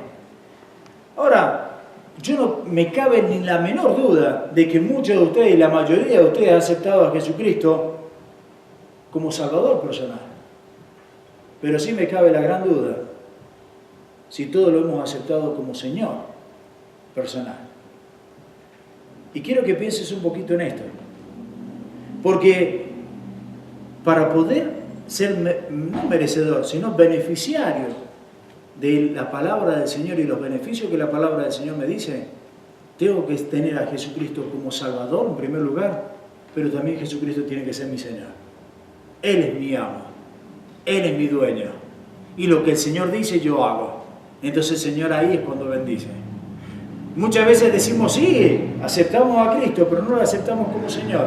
Ahora, yo no me cabe ni la menor duda de que muchos de ustedes y la mayoría de ustedes han aceptado a Jesucristo como Salvador personal. Pero sí me cabe la gran duda si todos lo hemos aceptado como Señor personal. Y quiero que pienses un poquito en esto. Porque para poder ser no merecedor, sino beneficiario de la palabra del Señor y los beneficios que la palabra del Señor me dice, tengo que tener a Jesucristo como Salvador en primer lugar, pero también Jesucristo tiene que ser mi Señor. Él es mi amo, Él es mi dueño, y lo que el Señor dice yo hago. Entonces el Señor ahí es cuando bendice. Muchas veces decimos, sí, aceptamos a Cristo, pero no lo aceptamos como Señor.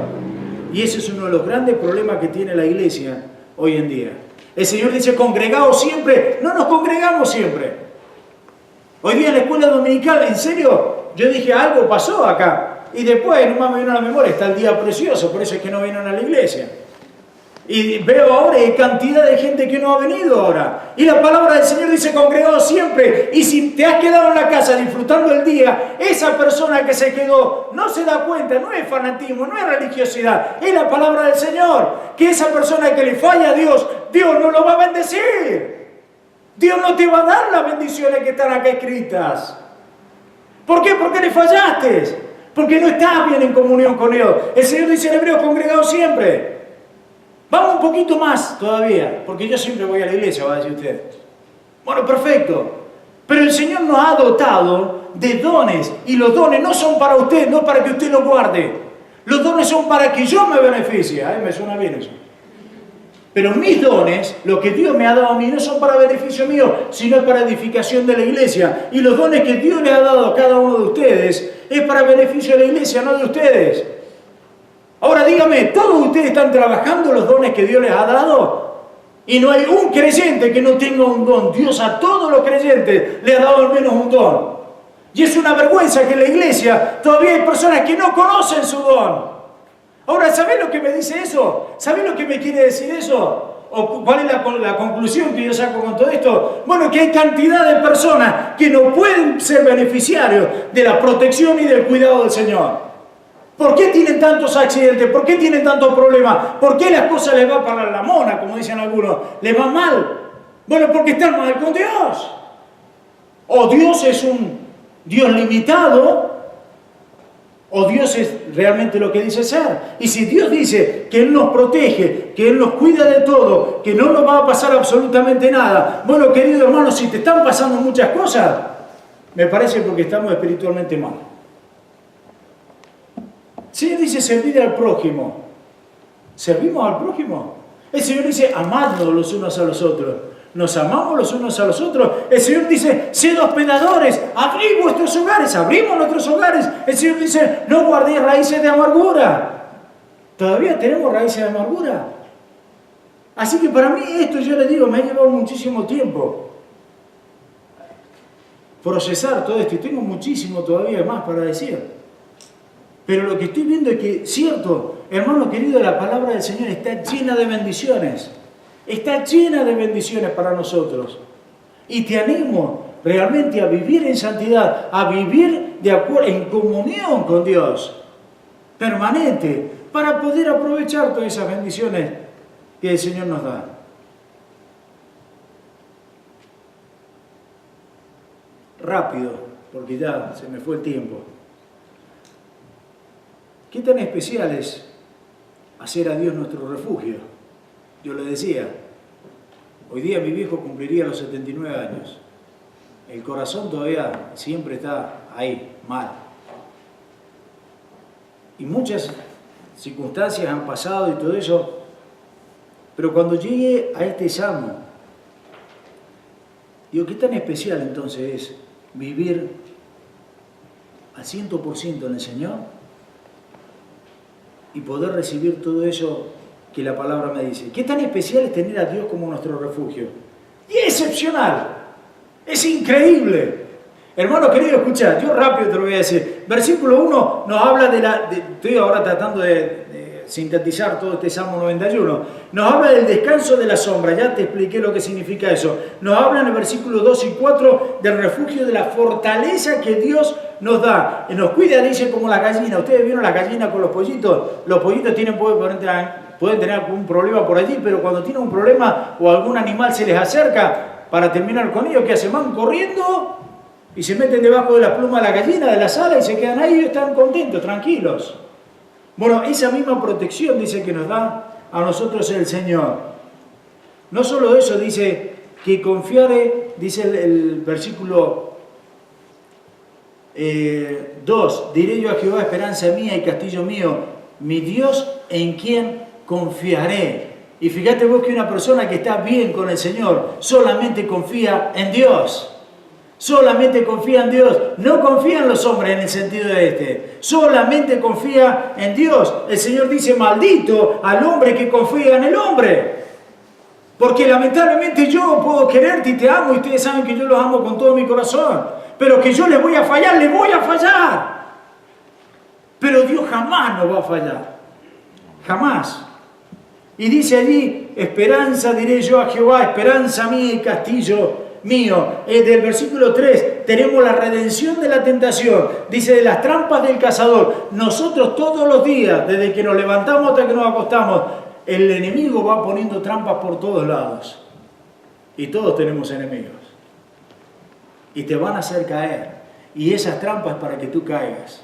Y ese es uno de los grandes problemas que tiene la iglesia hoy en día. El Señor dice, congregaos siempre. No nos congregamos siempre. Hoy día en la escuela dominical, en serio, yo dije, algo pasó acá. Y después, nomás me vino a la memoria, está el día precioso, por eso es que no vienen a la iglesia. Y veo ahora hay cantidad de gente que no ha venido ahora. Y la palabra del Señor dice, congregados siempre. Y si te has quedado en la casa disfrutando el día, esa persona que se quedó no se da cuenta, no es fanatismo, no es religiosidad, es la palabra del Señor. Que esa persona que le falla a Dios, Dios no lo va a bendecir. Dios no te va a dar las bendiciones que están acá escritas. ¿Por qué? Porque le fallaste. Porque no estás bien en comunión con Dios. El Señor dice en Hebreos, congregados siempre. Vamos un poquito más todavía, porque yo siempre voy a la iglesia, va a decir usted. Bueno, perfecto. Pero el Señor nos ha dotado de dones, y los dones no son para usted, no para que usted los guarde. Los dones son para que yo me beneficie. Ay, me suena bien eso. Pero mis dones, lo que Dios me ha dado a mí, no son para beneficio mío, sino para edificación de la iglesia. Y los dones que Dios le ha dado a cada uno de ustedes es para beneficio de la iglesia, no de ustedes. Ahora dígame, ¿todos ustedes están trabajando los dones que Dios les ha dado? Y no hay un creyente que no tenga un don. Dios a todos los creyentes le ha dado al menos un don. Y es una vergüenza que en la iglesia todavía hay personas que no conocen su don. Ahora, ¿sabés lo que me dice eso? ¿Sabés lo que me quiere decir eso? ¿O cuál es la conclusión que yo saco con todo esto? Bueno, que hay cantidad de personas que no pueden ser beneficiarios de la protección y del cuidado del Señor. ¿Por qué tienen tantos accidentes? ¿Por qué tienen tantos problemas? ¿Por qué las cosas les va para la mona, como dicen algunos? ¿Les va mal? Bueno, porque están mal con Dios. O Dios es un Dios limitado, o Dios es realmente lo que dice ser. Y si Dios dice que Él nos protege, que Él nos cuida de todo, que no nos va a pasar absolutamente nada, bueno, querido hermano, si te están pasando muchas cosas, me parece porque estamos espiritualmente mal. El Señor dice servir al prójimo. ¿Servimos al prójimo? El Señor dice amadnos los unos a los otros. ¿Nos amamos los unos a los otros? El Señor dice sed hospedadores, abrid vuestros hogares, abrimos nuestros hogares. El Señor dice no guardéis raíces de amargura. ¿Todavía tenemos raíces de amargura? Así que para mí esto, yo les digo, me ha llevado muchísimo tiempo procesar todo esto y tengo muchísimo todavía más para decir. Pero lo que estoy viendo es que, cierto, hermano querido, la palabra del Señor está llena de bendiciones. Está llena de bendiciones para nosotros. Y te animo realmente a vivir en santidad, a vivir de acuerdo, en comunión con Dios, permanente, para poder aprovechar todas esas bendiciones que el Señor nos da. Rápido, porque ya se me fue el tiempo. ¿Qué tan especial es hacer a Dios nuestro refugio? Yo le decía, hoy día mi viejo cumpliría los 79 años. El corazón todavía siempre está ahí, mal. y muchas circunstancias han pasado y todo eso, pero cuando llegué a este salmo, digo, ¿qué tan especial entonces es vivir al 100% en el Señor y poder recibir todo eso que la palabra me dice? ¿Qué tan especial es tener a Dios como nuestro refugio? Y es excepcional, es increíble. Hermano querido, escucha, yo rápido te lo voy a decir. Versículo 1 nos habla estoy ahora tratando de sintetizar todo este Salmo 91. Nos habla del descanso de la sombra, ya te expliqué lo que significa eso. Nos habla en el versículo 2 y 4 del refugio, de la fortaleza que Dios nos da. Nos cuida, dice, como la gallina. Ustedes vieron la gallina con los pollitos. Los pollitos pueden tener algún problema por allí, pero cuando tienen un problema o algún animal se les acerca para terminar con ellos, ¿qué hacen? Van corriendo y se meten debajo de la pluma de la gallina, de la sala, y se quedan ahí y están contentos, tranquilos. Bueno, esa misma protección dice que nos da a nosotros el Señor. No solo eso, dice que confiare, dice el versículo 2, diré yo a Jehová, esperanza mía y castillo mío, mi Dios en quien confiaré. Y fíjate vos que una persona que está bien con el Señor solamente confía en Dios. Solamente confía en Dios, no confía en los hombres en el sentido de solamente confía en Dios. El Señor dice, maldito al hombre que confía en el hombre. Porque lamentablemente yo puedo quererte y te amo, y ustedes saben que yo los amo con todo mi corazón, pero que yo les voy a fallar. Pero Dios jamás nos va a fallar, jamás. Y dice allí, esperanza diré yo a Jehová, esperanza mía y castillo mío. Del versículo 3 tenemos la redención de la tentación, dice, de las trampas del cazador. Nosotros todos los días, desde que nos levantamos hasta que nos acostamos, el enemigo va poniendo trampas por todos lados, y todos tenemos enemigos, y te van a hacer caer, y esas trampas para que tú caigas.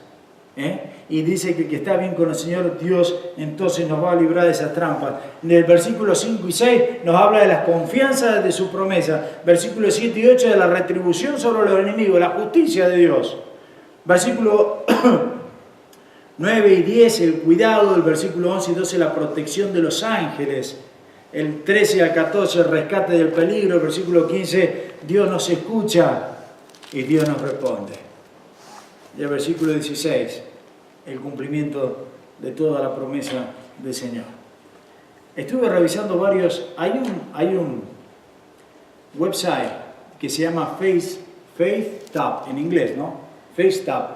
Y dice que el que está bien con el Señor Dios, entonces nos va a librar de esas trampas. En el versículo 5 y 6 nos habla de las confianzas de su promesa. Versículo 7 y 8 de la retribución sobre los enemigos, la justicia de Dios. Versículo 9 y 10, el cuidado. El versículo 11 y 12, la protección de los ángeles. El 13 al 14, el rescate del peligro. El versículo 15, Dios nos escucha y Dios nos responde. Y el versículo 16, el cumplimiento de toda la promesa del Señor. Estuve revisando varios, hay un website que se llama FaithTap, en inglés, ¿no? FaithTap.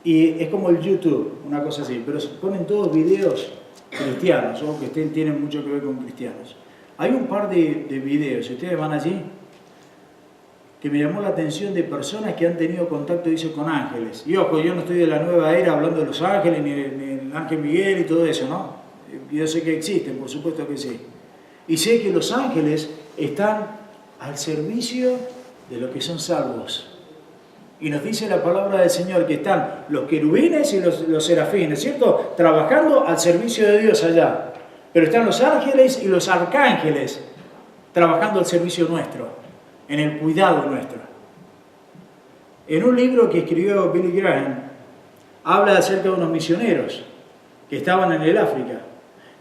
Y es como el YouTube, una cosa así, pero ponen todos videos cristianos, o que tienen mucho que ver con cristianos. Hay un par de videos, si ustedes van allí, que me llamó la atención, de personas que han tenido contacto, dice, con ángeles. Y ojo, yo no estoy de la nueva era hablando de los ángeles, ni el ángel Miguel y todo eso, ¿no? Yo sé que existen, por supuesto que sí. Y sé que los ángeles están al servicio de los que son salvos. Y nos dice la palabra del Señor que están los querubines y los serafines, ¿cierto? Trabajando al servicio de Dios allá. Pero están los ángeles y los arcángeles trabajando al servicio nuestro, en el cuidado nuestro. En un libro que escribió Billy Graham, habla acerca de unos misioneros que estaban en el África,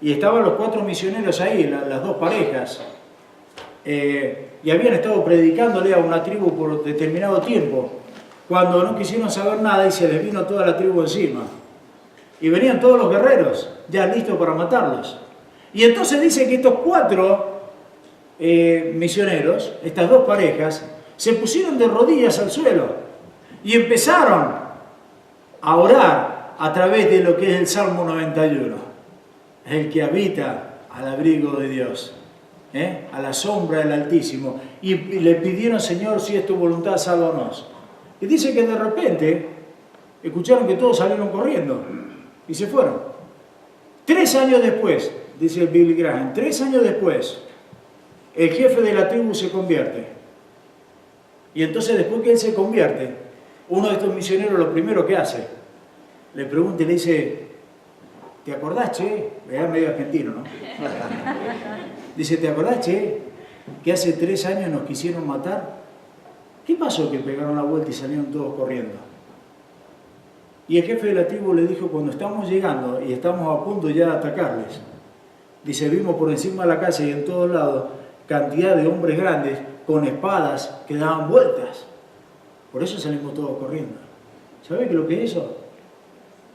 y estaban los 4 misioneros ahí, las 2 parejas, y habían estado predicándole a una tribu por determinado tiempo. Cuando no quisieron saber nada, y se les vino toda la tribu encima, y venían todos los guerreros ya listos para matarlos. Y entonces dice que estos 4 misioneros, estas 2 parejas, se pusieron de rodillas al suelo y empezaron a orar a través de lo que es el Salmo 91. El que habita al abrigo de Dios, a la sombra del Altísimo. Y le pidieron, Señor, si es tu voluntad, sálvanos. Y dice que de repente escucharon que todos salieron corriendo y se fueron. 3 años después, dice Billy Graham, 3 años después, el jefe de la tribu se convierte. Y entonces, después que él se convierte, uno de estos misioneros lo primero que hace, le pregunta y le dice, ¿te acordás, che? Era medio argentino, ¿no? Dice, ¿te acordás, che? Que hace 3 años nos quisieron matar. ¿Qué pasó que pegaron la vuelta y salieron todos corriendo? Y el jefe de la tribu le dijo, cuando estamos llegando y estamos a punto ya de atacarles, dice, vimos por encima de la casa y en todos lados cantidad de hombres grandes con espadas que daban vueltas. Por eso salimos todos corriendo. ¿Sabe qué es lo que es eso?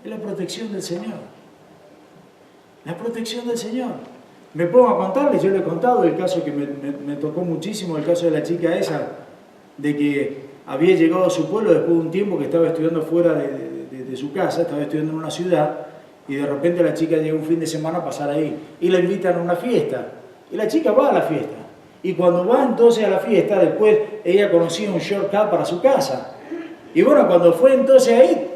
Es la protección del Señor. La protección del Señor. Me pongo a contarles, yo le he contado el caso que me tocó muchísimo, el caso de la chica esa, de que había llegado a su pueblo después de un tiempo que estaba estudiando fuera de su casa, estaba estudiando en una ciudad, y de repente la chica llega un fin de semana a pasar ahí, y la invitan a una fiesta, y la chica va a la fiesta, y cuando va entonces a la fiesta, después ella conocía un shortcut para su casa, y bueno, cuando fue entonces ahí,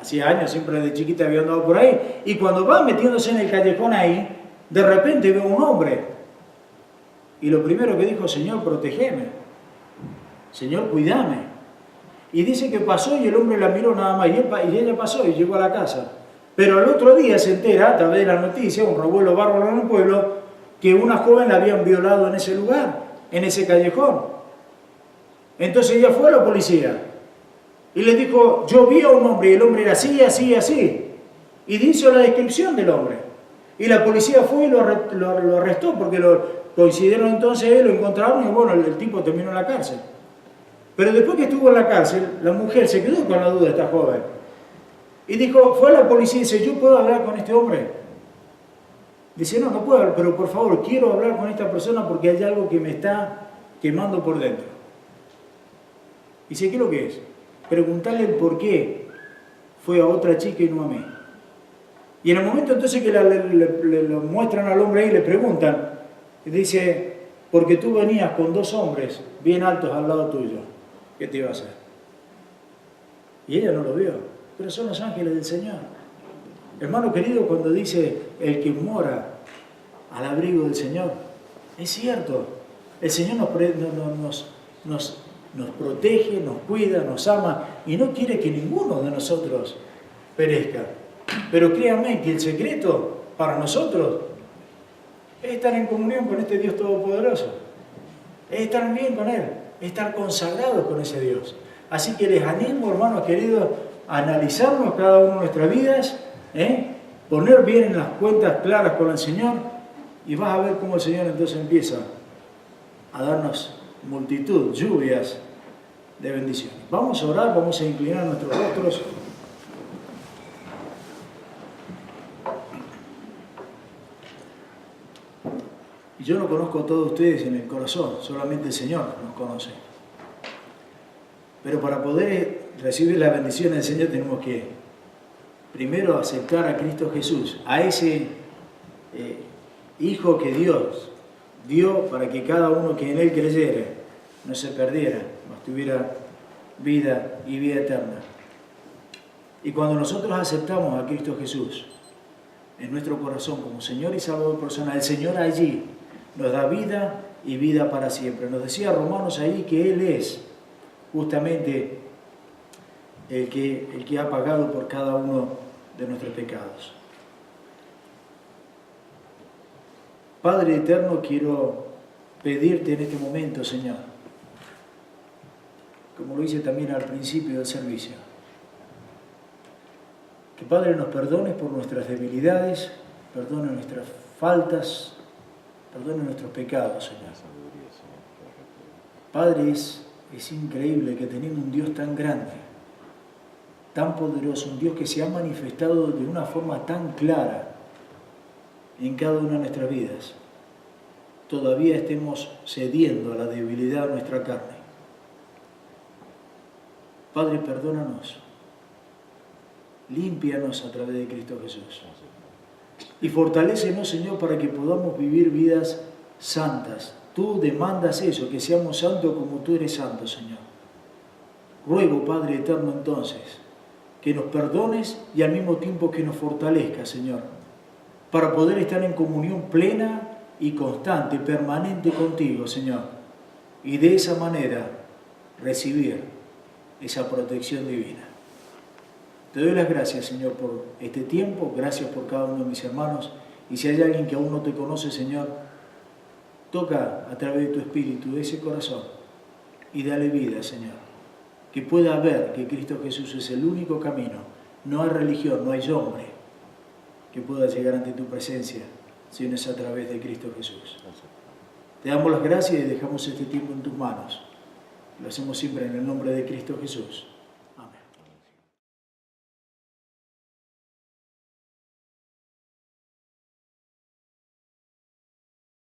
hacía años, siempre de chiquita había andado por ahí, y cuando va metiéndose en el callejón ahí, de repente ve un hombre, y lo primero que dijo, Señor, protegeme, Señor, cuídame. Y dice que pasó y el hombre la miró nada más, y ella pasó y llegó a la casa. Pero al otro día se entera, a través de la noticia, un revuelo bárbaro en el pueblo, que una joven la habían violado en ese lugar, en ese callejón. Entonces ella fue a la policía y le dijo, yo vi a un hombre y el hombre era así, así, así. Y dice la descripción del hombre. Y la policía fue y lo arrestó porque coincidieron entonces, lo encontraron y bueno, el tipo terminó en la cárcel. Pero después que estuvo en la cárcel, la mujer se quedó con la duda, esta joven. Y dijo, fue a la policía y dice, ¿yo puedo hablar con este hombre? Dice, no, no puedo hablar, pero por favor, quiero hablar con esta persona porque hay algo que me está quemando por dentro. Dice, ¿qué es lo que es? Preguntarle el por qué fue a otra chica y no a mí. Y en el momento entonces que le muestran al hombre ahí, le preguntan, dice, porque tú venías con dos hombres bien altos al lado tuyo. ¿Qué te iba a hacer? Y ella no lo vio, pero son los ángeles del Señor. Hermano querido, cuando dice el que mora al abrigo del Señor, es cierto, el Señor nos protege, nos cuida, nos ama y no quiere que ninguno de nosotros perezca. Pero créanme que el secreto para nosotros es estar en comunión con este Dios Todopoderoso, es estar bien con Él, es estar consagrados con ese Dios. Así que les animo, hermanos queridos, a analizarnos cada uno de nuestras vidas, poner bien en las cuentas claras con el Señor y vas a ver cómo el Señor entonces empieza a darnos multitud, lluvias de bendiciones. Vamos a orar, vamos a inclinar nuestros rostros. Yo no conozco a todos ustedes en el corazón, solamente el Señor nos conoce. Pero para poder recibir la bendición del Señor tenemos que primero aceptar a Cristo Jesús, a ese Hijo que Dios dio para que cada uno que en Él creyera no se perdiera, mas tuviera vida y vida eterna. Y cuando nosotros aceptamos a Cristo Jesús en nuestro corazón como Señor y Salvador personal, el Señor allí nos da vida y vida para siempre. Nos decía Romanos ahí que Él es justamente el que ha pagado por cada uno de nuestros pecados. Padre eterno, quiero pedirte en este momento, Señor, como lo hice también al principio del servicio, que Padre nos perdones por nuestras debilidades, perdone nuestras faltas, perdone nuestros pecados, Señor. Padre, es increíble que teniendo un Dios tan grande, tan poderoso, un Dios que se ha manifestado de una forma tan clara en cada una de nuestras vidas, todavía estemos cediendo a la debilidad de nuestra carne. Padre, perdónanos, límpianos a través de Cristo Jesús y fortalécenos, Señor, para que podamos vivir vidas santas. Tú demandas eso, que seamos santos como tú eres santo, Señor. Ruego, Padre eterno, entonces, que nos perdones y al mismo tiempo que nos fortalezcas, Señor, para poder estar en comunión plena y constante, permanente contigo, Señor, y de esa manera recibir esa protección divina. Te doy las gracias, Señor, por este tiempo, gracias por cada uno de mis hermanos, y si hay alguien que aún no te conoce, Señor, toca a través de tu Espíritu ese corazón y dale vida, Señor, que pueda ver que Cristo Jesús es el único camino, No hay religión, no hay hombre que pueda llegar ante tu presencia si no es a través de Cristo Jesús. Te damos las gracias y dejamos este tiempo en tus manos. Lo hacemos siempre en el nombre de Cristo Jesús.